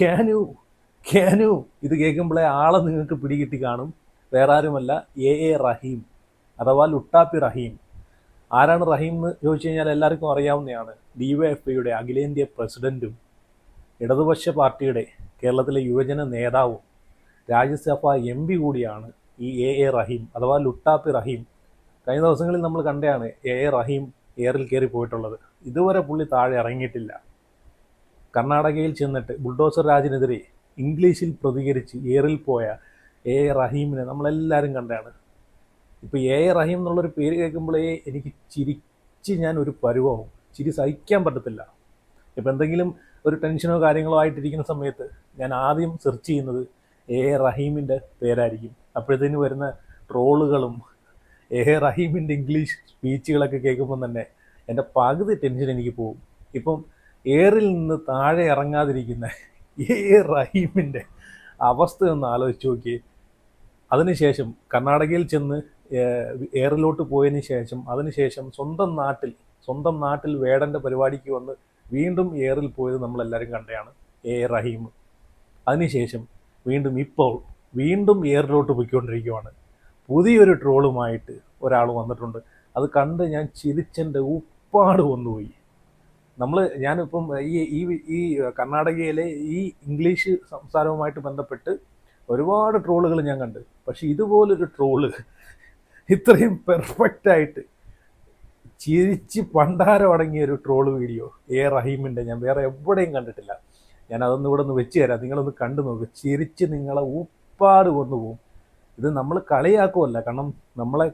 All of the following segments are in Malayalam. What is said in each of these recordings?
ക്യാനു ക്യാനു ഇത് കേൾക്കുമ്പോഴേ ആളെ നിങ്ങൾക്ക് പിടികിട്ടി കാണും. വേറെ ആരുമല്ല, എ റഹീം അഥവാ ലുട്ടാപ്പി റഹീം. ആരാണ് റഹീം എന്ന് ചോദിച്ചു കഴിഞ്ഞാൽ എല്ലാവർക്കും അറിയാവുന്നതാണ്. ഡിവൈഎഫ്ഐയുടെ അഖിലേന്ത്യാ പ്രസിഡന്റും ഇടതുപക്ഷ പാർട്ടിയുടെ കേരളത്തിലെ യുവജന നേതാവും രാജ്യസഭ MP കൂടിയാണ് ഈ എ റഹീം അഥവാ ലുട്ടാപ്പി റഹീം. കഴിഞ്ഞ ദിവസങ്ങളിൽ നമ്മൾ കണ്ടതാണ് എ റഹീം എയറിൽ കയറി പോയിട്ടുള്ളത്. ഇതുവരെ പുള്ളി താഴെ ഇറങ്ങിയിട്ടില്ല. കർണാടകയിൽ ചെന്നിട്ട് ബുൾഡോസർ രാജിനെതിരെ ഇംഗ്ലീഷിൽ പ്രതികരിച്ച് എയറിൽ പോയ എ റഹീമിനെ നമ്മളെല്ലാവരും കണ്ടതാണ്. ഇപ്പോൾ എ റഹീം എന്നുള്ളൊരു പേര് കേൾക്കുമ്പോഴേ എനിക്ക് ചിരിച്ച് ഞാൻ ഒരു പരുവാവും. ചിരി സഹിക്കാൻ പറ്റത്തില്ല. ഇപ്പം എന്തെങ്കിലും ഒരു ടെൻഷനോ കാര്യങ്ങളോ ആയിട്ടിരിക്കുന്ന സമയത്ത് ഞാൻ ആദ്യം സെർച്ച് ചെയ്യുന്നത് എ റഹീമിൻ്റെ പേരായിരിക്കും. അപ്പോഴത്തേന് വരുന്ന ട്രോളുകളും എ റഹീമിൻ്റെ ഇംഗ്ലീഷ് സ്പീച്ചുകളൊക്കെ കേൾക്കുമ്പോൾ തന്നെ എൻ്റെ പകുതി ടെൻഷൻ എനിക്ക് പോകും. ഇപ്പം എയറിൽ നിന്ന് താഴെ ഇറങ്ങാതിരിക്കുന്ന എ റഹീമിൻ്റെ അവസ്ഥ ഒന്ന് ആലോചിച്ച് നോക്കിയേ. അതിനുശേഷം കർണാടകയിൽ ചെന്ന് എയറിലോട്ട് പോയതിന് ശേഷം അതിനുശേഷം സ്വന്തം നാട്ടിൽ വേടൻ്റെ പരിപാടിക്ക് വന്ന് വീണ്ടും എയറിൽ പോയത് നമ്മളെല്ലാവരും കണ്ടതാണ് എ റഹീം. അതിനുശേഷം വീണ്ടും എയറിലോട്ട് പോയിക്കൊണ്ടിരിക്കുവാണ്. പുതിയൊരു ട്രോളുമായിട്ട് ഒരാൾ വന്നിട്ടുണ്ട്. അത് കണ്ട് ഞാൻ ചിരിച്ചെൻ്റെ ഉപ്പാട് വന്നുപോയി. ഞാനിപ്പം ഈ കർണാടകയിലെ ഈ ഇംഗ്ലീഷ് സംസാരവുമായിട്ട് ബന്ധപ്പെട്ട് ഒരുപാട് ട്രോളുകൾ ഞാൻ കണ്ട്. പക്ഷെ ഇതുപോലൊരു ട്രോള് ഇത്രയും പെർഫെക്റ്റായിട്ട് ചിരിച്ച് പണ്ടാരം അടങ്ങിയ ഒരു ട്രോള് വീഡിയോ എ റഹീമിൻ്റെ ഞാൻ വേറെ എവിടെയും കണ്ടിട്ടില്ല. ഞാൻ അതൊന്നും ഇവിടെ ഒന്ന് വെച്ച് തരാം, നിങ്ങളൊന്ന് കണ്ടു നോക്ക്. ചിരിച്ച് നിങ്ങളെ ഉപ്പാട് കൊണ്ടുപോകും. ഇത് നമ്മൾ കളിയാക്കുമല്ല, കാരണം നമ്മളെ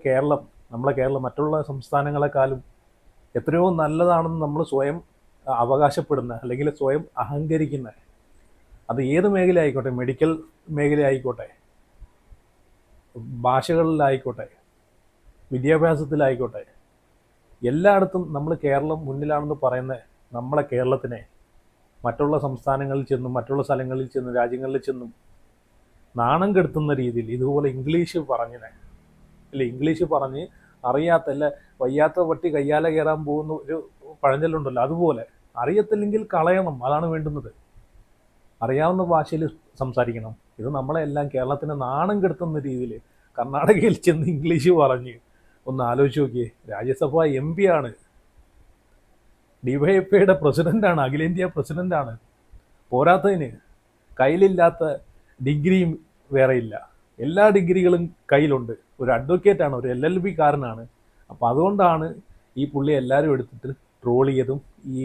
കേരളം മറ്റുള്ള സംസ്ഥാനങ്ങളെക്കാളും എത്രയോ നല്ലതാണെന്ന് നമ്മൾ സ്വയം അവകാശപ്പെടുന്ന അല്ലെങ്കിൽ സ്വയം അഹങ്കരിക്കുന്ന, അത് ഏത് മേഖല ആയിക്കോട്ടെ, മെഡിക്കൽ മേഖല ആയിക്കോട്ടെ, ഭാഷകളിലായിക്കോട്ടെ, വിദ്യാഭ്യാസത്തിലായിക്കോട്ടെ, എല്ലായിടത്തും നമ്മൾ കേരളം മുന്നിലാണെന്ന് പറയുന്ന നമ്മളെ കേരളത്തിനെ മറ്റുള്ള സംസ്ഥാനങ്ങളിൽ ചെന്നും മറ്റുള്ള സ്ഥലങ്ങളിൽ ചെന്നും രാജ്യങ്ങളിൽ ചെന്നും നാണം കെടുത്തുന്ന രീതിയിൽ ഇതുപോലെ ഇംഗ്ലീഷ് പറഞ്ഞ് വയ്യാത്ത പട്ടി കയ്യാല കയറാൻ പോകുന്ന ഒരു പഴഞ്ചൊല്ലുണ്ടല്ലോ, അതുപോലെ അറിയത്തില്ലെങ്കിൽ കളയണം, അതാണ് വേണ്ടുന്നത്. അറിയാവുന്ന ഭാഷയിൽ സംസാരിക്കണം. ഇത് നമ്മളെല്ലാം കേരളത്തിന് നാണം കെടുത്തുന്ന രീതിയിൽ കർണാടകയിൽ ചെന്ന് ഇംഗ്ലീഷ് പറഞ്ഞ് ഒന്ന് ആലോചിച്ച് നോക്കിയേ. രാജ്യസഭ MP ആണ്, ഡിവൈഎഫ്ഐയുടെ പ്രസിഡൻ്റാണ്, അഖിലേന്ത്യാ പ്രസിഡൻ്റാണ്. പോരാത്തതിന് കയ്യിലില്ലാത്ത ഡിഗ്രിയും വേറെയില്ല, എല്ലാ ഡിഗ്രികളും കയ്യിലുണ്ട്. ഒരു അഡ്വക്കേറ്റാണ്, ഒരു LLB കാരനാണ്. അപ്പോൾ അതുകൊണ്ടാണ് ഈ പുള്ളി എല്ലാവരും എടുത്തിട്ട് ട്രോൾ ചെയ്തതും ഈ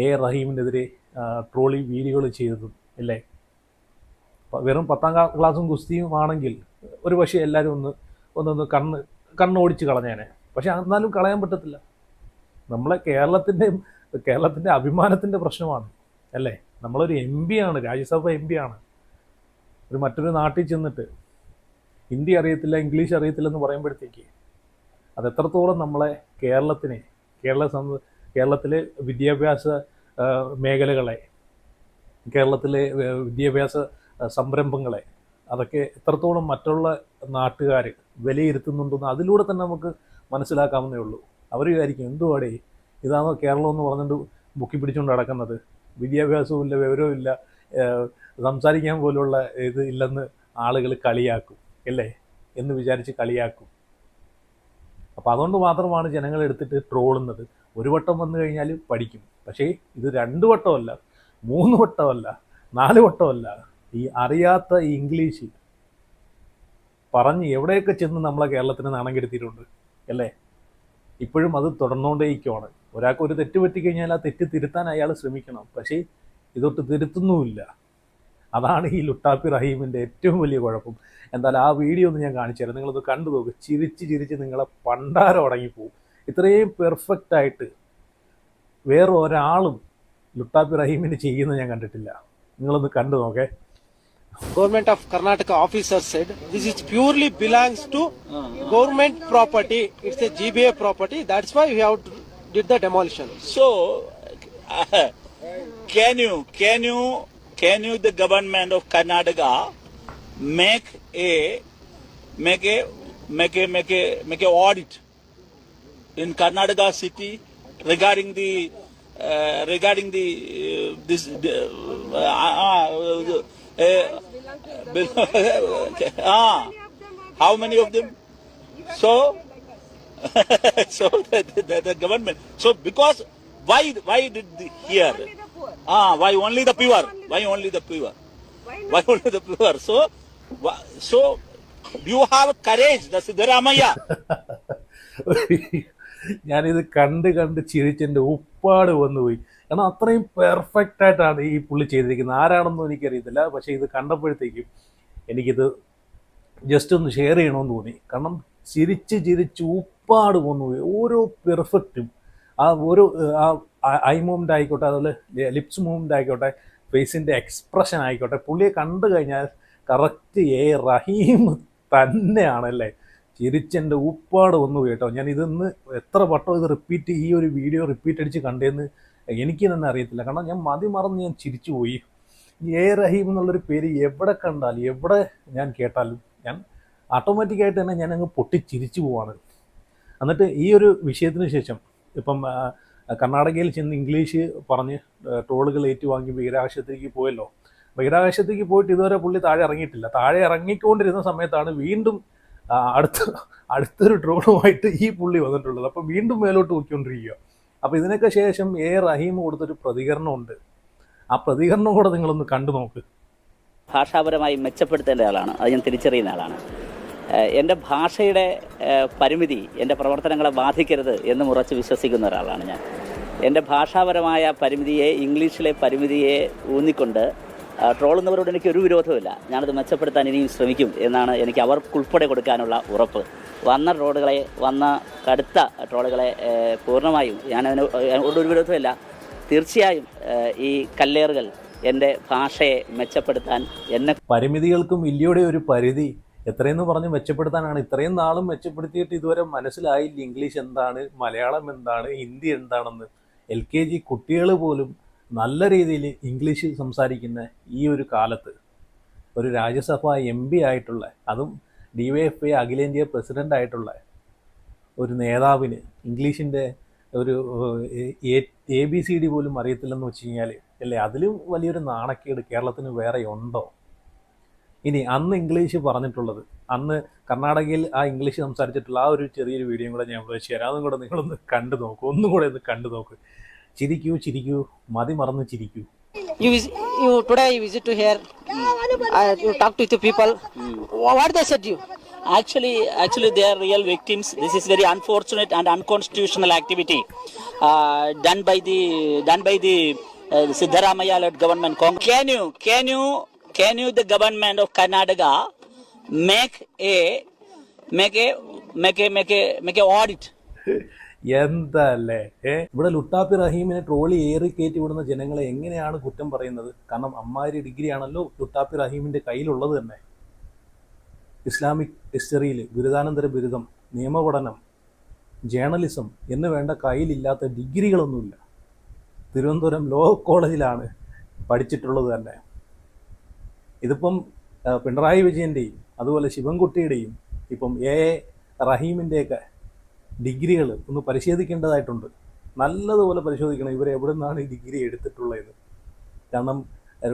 എ റഹീമിനെതിരെ ട്രോളി വീഡിയോകൾ ചെയ്തതും അല്ലേ. വെറും 10ാം ക്ലാസ്സും കുസ്തിയും ആണെങ്കിൽ ഒരു പക്ഷേ എല്ലാവരും ഒന്ന് കണ്ണോടിച്ച് കളഞ്ഞേനെ. പക്ഷെ എന്നാലും കളയാൻ പറ്റത്തില്ല. നമ്മളെ കേരളത്തിൻ്റെ അഭിമാനത്തിൻ്റെ പ്രശ്നമാണ് അല്ലേ. നമ്മളൊരു MP ആണ്, രാജ്യസഭ MP ആണ്. ഒരു മറ്റൊരു നാട്ടിൽ ചെന്നിട്ട് ഹിന്ദി അറിയത്തില്ല, ഇംഗ്ലീഷ് അറിയത്തില്ലെന്ന് പറയുമ്പോഴത്തേക്ക് അതെത്രത്തോളം നമ്മളെ കേരളത്തിലെ വിദ്യാഭ്യാസ മേഖലകളെ, കേരളത്തിലെ വിദ്യാഭ്യാസ സംരംഭങ്ങളെ അതൊക്കെ എത്രത്തോളം മറ്റുള്ള നാട്ടുകാർ വിലയിരുത്തുന്നുണ്ടെന്ന് അതിലൂടെ തന്നെ നമുക്ക് മനസ്സിലാക്കാവുന്നേ ഉള്ളൂ. അവർ വിചാരിക്കും എന്തുവാടേ ഇതാണോ കേരളം എന്ന് പറഞ്ഞിട്ട് ബുക്കി പിടിച്ചുകൊണ്ട് നടക്കുന്നത്, വിദ്യാഭ്യാസവും ഇല്ല, വിവരവും ഇല്ല, സംസാരിക്കാൻ പോലുള്ള ഇത് ഇല്ലെന്ന് ആളുകൾ കളിയാക്കും അല്ലേ എന്ന് വിചാരിച്ച് കളിയാക്കും. അപ്പോൾ അതുകൊണ്ട് മാത്രമാണ് ജനങ്ങൾ എടുത്തിട്ട് ട്രോളുന്നത്. ഒരു വട്ടം വന്നു കഴിഞ്ഞാൽ പഠിക്കും. പക്ഷേ ഇത് 2 വട്ടമല്ല, 3 വട്ടമല്ല, 4 വട്ടമല്ല. ഈ അറിയാത്ത ഈ ഇംഗ്ലീഷ് പറഞ്ഞ് എവിടെയൊക്കെ ചെന്ന് നമ്മളെ കേരളത്തിന് നാണം കെടുത്തിയിട്ടുണ്ട് അല്ലേ. ഇപ്പോഴും അത് തുടർന്നുകൊണ്ടേയിരിക്കുവാണ്. ഒരാൾക്ക് ഒരു തെറ്റ് പറ്റിക്കഴിഞ്ഞാൽ ആ തെറ്റ് തിരുത്താൻ അയാൾ ശ്രമിക്കണം. പക്ഷേ ഇതൊട്ട് തിരുത്തുന്നുമില്ല. അതാണ് ഈ ലുട്ടാപ്പി റഹീമിൻ്റെ ഏറ്റവും വലിയ കുഴപ്പം. എന്തായാലും ആ വീഡിയോ ഒന്ന് ഞാൻ കാണിച്ചു തരാം, നിങ്ങളൊന്ന് കണ്ടു നോക്ക്. ചിരിച്ച് നിങ്ങളെ പണ്ടാരം ഉടങ്ങിപ്പോവും. ഇത്രയും പെർഫെക്റ്റായിട്ട് വേറെ ഒരാളും ലുട്ടാപ്പി റഹീമിന് ചെയ്യുന്നത് ഞാൻ കണ്ടിട്ടില്ല. നിങ്ങളൊന്ന് കണ്ടു നോക്കേ. Government of Karnataka officer said this is purely belongs to government property. It's a GBA property. That's why we have did the demolition. So, can you the government of Karnataka make a audit in Karnataka city regarding the How many of them? So, so the government. So because why did here? Why only the pure? Why only the pure? Why only the pure? So you have courage, the Siddaramaiah. ഞാനിത് കണ്ട് കണ്ട് ചിരിച്ചെൻ്റെ ഉപ്പാട് വന്നുപോയി. കാരണം അത്രയും പെർഫെക്റ്റ് ആയിട്ടാണ് ഈ പുള്ളി ചെയ്തിരിക്കുന്നത്. ആരാണെന്നും എനിക്കറിയത്തില്ല, പക്ഷേ ഇത് കണ്ടപ്പോഴത്തേക്കും എനിക്കിത് ജസ്റ്റ് ഒന്ന് ഷെയർ ചെയ്യണമെന്ന് തോന്നി. കാരണം ചിരിച്ച് ചിരിച്ച് ഉപ്പാട് വന്നുപോയി. ഓരോ പെർഫെക്റ്റും ആ ഓരോ ഐ മൂവ്മെൻ്റ് ആയിക്കോട്ടെ, അതുപോലെ ലിപ്സ് മൂവ്മെൻ്റ് ആയിക്കോട്ടെ, ഫേസിൻ്റെ എക്സ്പ്രഷൻ ആയിക്കോട്ടെ, പുള്ളിയെ കണ്ടു കഴിഞ്ഞാൽ കറക്റ്റ് റഹീം തന്നെയാണല്ലേ. ചിരിച്ചെൻ്റെ ഉപ്പാട് വന്നു കേട്ടോ. ഞാൻ ഇതൊന്ന് എത്ര വട്ടം ഇത് ഈ ഒരു വീഡിയോ റിപ്പീറ്റ് അടിച്ച് കണ്ടതെന്ന് എനിക്ക് തന്നെ അറിയത്തില്ല. കാരണം ഞാൻ മറന്ന് ഞാൻ ചിരിച്ചു പോയി. റഹീം എന്നുള്ളൊരു പേര് എവിടെ കണ്ടാലും എവിടെ ഞാൻ കേട്ടാലും ഞാൻ ഓട്ടോമാറ്റിക്കായിട്ട് തന്നെ ഞാൻ അങ്ങ് പൊട്ടിച്ചിരിച്ചു പോവാണ്. എന്നിട്ട് ഈ ഒരു വിഷയത്തിന് ശേഷം ഇപ്പം കർണാടകയിൽ ചെന്ന് ഇംഗ്ലീഷ് പറഞ്ഞ് ട്രോളുകൾ ഏറ്റുവാങ്ങി ബഹിരാകാശത്തേക്ക് പോയല്ലോ. ബഹിരാകാശത്തേക്ക് പോയിട്ട് ഇതുവരെ പുള്ളി താഴെ ഇറങ്ങിയിട്ടില്ല. താഴെ ഇറങ്ങിക്കൊണ്ടിരുന്ന സമയത്താണ് വീണ്ടും അടുത്തൊരു ട്രോളുമായിട്ട് ഈ പുള്ളി വന്നിട്ടുള്ളത്. അപ്പോൾ വീണ്ടും മേലോട്ട് പോയിക്കൊണ്ടിരിക്കുക. അപ്പോൾ ഇതിനൊക്കെ ശേഷം റഹീം കൊടുത്തൊരു പ്രതികരണമുണ്ട്. ആ പ്രതികരണം കൂടെ നിങ്ങളൊന്ന് കണ്ടു നോക്ക്. ഭാഷാപരമായി മെച്ചപ്പെടുത്തേണ്ട ആളാണ്, അത് ഞാൻ തിരിച്ചറിയുന്ന ആളാണ്. എൻ്റെ ഭാഷയുടെ പരിമിതി എൻ്റെ പ്രവർത്തനങ്ങളെ ബാധിക്കരുത് എന്ന് ഉറച്ച് വിശ്വസിക്കുന്ന ഒരാളാണ് ഞാൻ. എൻ്റെ ഭാഷാപരമായ പരിമിതിയെ, ഇംഗ്ലീഷിലെ പരിമിതിയെ ഊന്നിക്കൊണ്ട് ട്രോളുന്നവരോട് എനിക്ക് ഒരു വിരോധമില്ല. ഞാനത് മെച്ചപ്പെടുത്താൻ ഇനിയും ശ്രമിക്കും എന്നാണ് എനിക്ക് അവർക്കുൾപ്പെടെ കൊടുക്കാനുള്ള ഉറപ്പ്. വന്ന കടുത്ത ട്രോളുകളെ പൂർണ്ണമായും ഞാനതിനോട് ഒരു വിരോധമില്ല. തീർച്ചയായും ഈ കല്ലേറുകൾ എൻ്റെ ഭാഷയെ മെച്ചപ്പെടുത്താൻ പരിമിതികൾക്കും ഇല്ലയുടെ ഒരു പരിധി എത്രയെന്ന് പറഞ്ഞ് മെച്ചപ്പെടുത്താനാണ്. ഇത്രയും നാളും മെച്ചപ്പെടുത്തിയിട്ട് ഇതുവരെ മനസ്സിലായില്ല ഇംഗ്ലീഷ് എന്താണ്, മലയാളം എന്താണ്, ഹിന്ദി എന്താണെന്ന്. LKG കുട്ടികൾ പോലും നല്ല രീതിയിൽ ഇംഗ്ലീഷ് സംസാരിക്കുന്ന ഈ ഒരു കാലത്ത് ഒരു രാജ്യസഭ MP ആയിട്ടുള്ള, അതും DYFI അഖിലേന്ത്യാ പ്രസിഡൻ്റ് ആയിട്ടുള്ള ഒരു നേതാവിന് ഇംഗ്ലീഷിൻ്റെ ഒരു ABCD പോലും അറിയത്തില്ലെന്ന് വെച്ച് കഴിഞ്ഞാൽ അല്ലേ, അതിലും വലിയൊരു നാണക്കേട് കേരളത്തിന് വേറെ ഉണ്ടോ? ഇനി അന്ന് ഇംഗ്ലീഷ് പറഞ്ഞിട്ടുള്ളത്, അന്ന് കർണാടകയിൽ ആ ഇംഗ്ലീഷ് സംസാരിച്ചിട്ടുള്ള ആ ഒരു ചെറിയൊരു വീഡിയോയും കൂടെ ഞാൻ വെച്ച് തരാം. അതും കൂടെ നിങ്ങളൊന്ന് കണ്ടു നോക്കൂ, ഒന്നും കൂടെ ഒന്ന് കണ്ടു നോക്ക്. ചിരിക്കൂ, മതി മറന്ന് ചിരിക്കൂ. You today you visit to here. You talk to the people. What they said to you? Actually they are real victims. This is very unfortunate and unconstitutional activity done by the Siddaramaiah-led government. Can you the government of Karnataka make a audit? എന്തല്ലേ ഇവിടെ ലുട്ടാപ്പി റഹീമിനെ ട്രോളി കയറ്റി വിടുന്ന ജനങ്ങളെ എങ്ങനെയാണ് കുറ്റം പറയുന്നത്? കാരണം അമ്മാരി ഡിഗ്രി ആണല്ലോ ലുട്ടാപ്പി റഹീമിൻ്റെ കയ്യിലുള്ളത് തന്നെ. ഇസ്ലാമിക് ഹിസ്റ്ററിയിൽ ബിരുദാനന്തര ബിരുദം, നിയമപഠനം, ജേർണലിസം എന്ന് വേണ്ട കയ്യിലില്ലാത്ത ഡിഗ്രികളൊന്നുമില്ല. തിരുവനന്തപുരം ലോ കോളേജിലാണ് പഠിച്ചിട്ടുള്ളത് തന്നെ. ഇതിപ്പം പിണറായി വിജയൻ്റെയും അതുപോലെ ശിവൻകുട്ടിയുടെയും ഇപ്പം റഹീമിൻ്റെയൊക്കെ ഡിഗ്രികൾ ഒന്ന് പരിശോധിക്കേണ്ടതായിട്ടുണ്ട്. നല്ലതുപോലെ പരിശോധിക്കണം ഇവർ എവിടെ നിന്നാണ് ഈ ഡിഗ്രി എടുത്തിട്ടുള്ളത്. കാരണം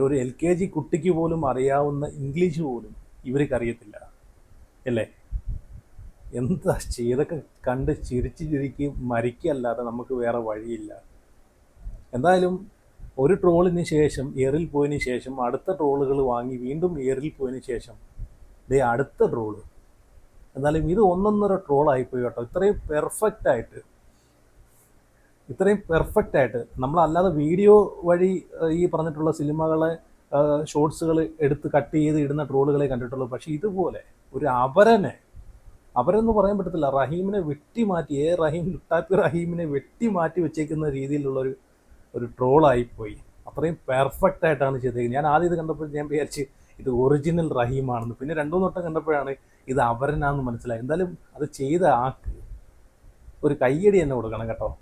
ഒരു LKG കുട്ടിക്ക് പോലും അറിയാവുന്ന ഇംഗ്ലീഷ് പോലും ഇവർക്ക് അറിയത്തില്ല അല്ലേ. എന്താ ഇതൊക്കെ കണ്ട് ചിരിച്ച് മരിക്കല്ലാതെ നമുക്ക് വേറെ വഴിയില്ല. എന്തായാലും ഒരു ട്രോളിന് ശേഷം എയറിൽ പോയതിന് ശേഷം അടുത്ത ട്രോളുകൾ വാങ്ങി വീണ്ടും എയറിൽ പോയതിന് ശേഷം അടുത്ത ട്രോള്. എന്നാലും ഇത് ഒന്നൊന്നര ട്രോളായിപ്പോയി കേട്ടോ. ഇത്രയും പെർഫെക്റ്റ് ആയിട്ട് നമ്മളല്ലാതെ വീഡിയോ വഴി ഈ പറഞ്ഞിട്ടുള്ള സിനിമകളെ ഷോർട്സുകൾ എടുത്ത് കട്ട് ചെയ്ത് ഇടുന്ന ട്രോളുകളെ കണ്ടിട്ടുള്ളൂ. പക്ഷേ ഇതുപോലെ ഒരു അവരെന്ന് പറയാൻ പറ്റത്തില്ല, റഹീമിനെ വെട്ടിമാറ്റി ലുട്ടാപ്പി റഹീമിനെ വെട്ടിമാറ്റി വെച്ചേക്കുന്ന രീതിയിലുള്ളൊരു ട്രോളായിപ്പോയി. അത്രയും പെർഫെക്റ്റ് ആയിട്ടാണ് ചെയ്തേക്കുന്നത്. ഞാൻ ആദ്യം ഇത് കണ്ടപ്പോൾ ഞാൻ വിചാരിച്ച് ഇത് ഒറിജിനൽ റഹീമാണെന്ന്. പിന്നെ 2-3 വട്ടം കണ്ടപ്പോഴാണ് ഇത് അവരനാണെന്ന് മനസ്സിലായി. എന്തായാലും അത് ചെയ്ത ആൾക്ക് ഒരു കയ്യടി തന്നെ കൊടുക്കണം കേട്ടോ.